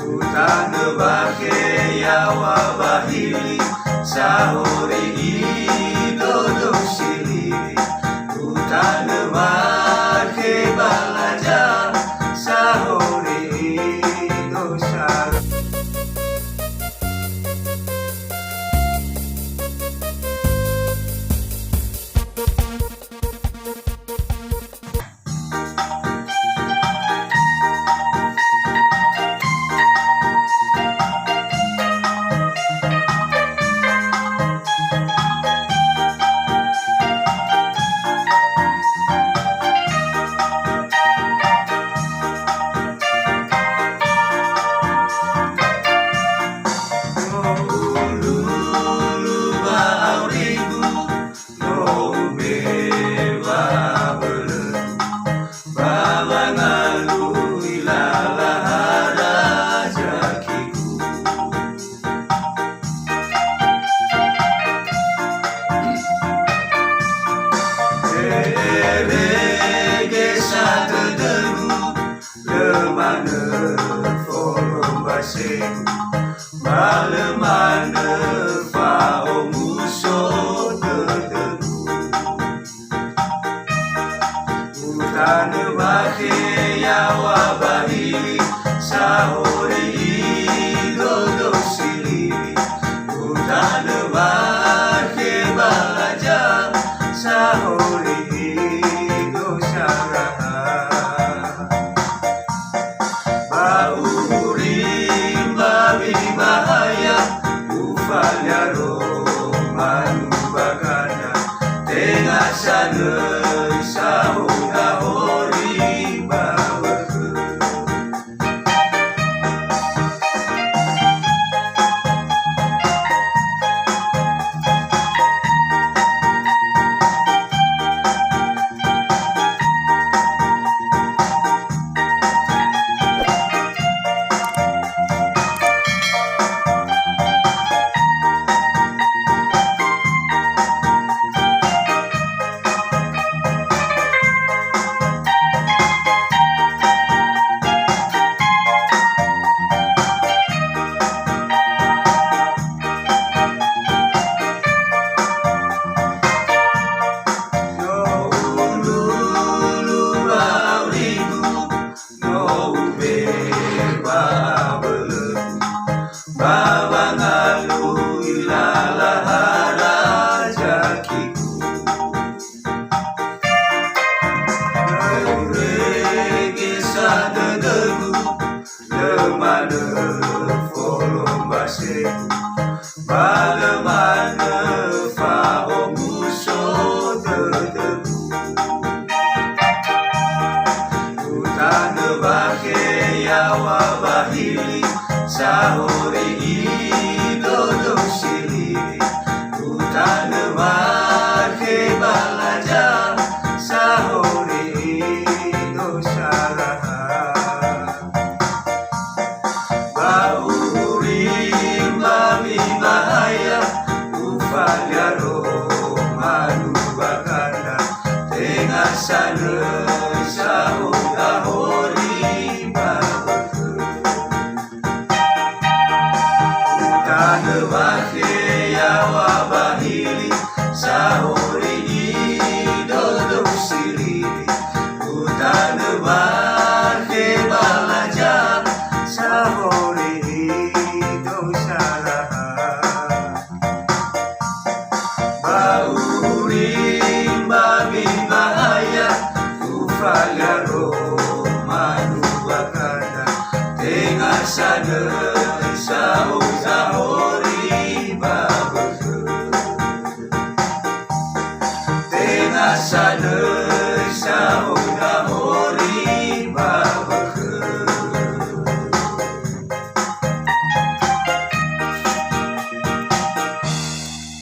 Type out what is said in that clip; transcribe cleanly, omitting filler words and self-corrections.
Utanu bake yawa bahili sahori idodo silili. Utanu bake balaja sahori idosar. Balemane fao muso teteru. Utanu bake yawa bahili sahori idodo silili. Utanu bake balaja sahori idosaraha. Bahaya ufalya romanu bagana tengah sana sahuda hori bawaku. Balemane fao muso teteru. Utanu bake yawa bahili sahori idodo silili. Utanu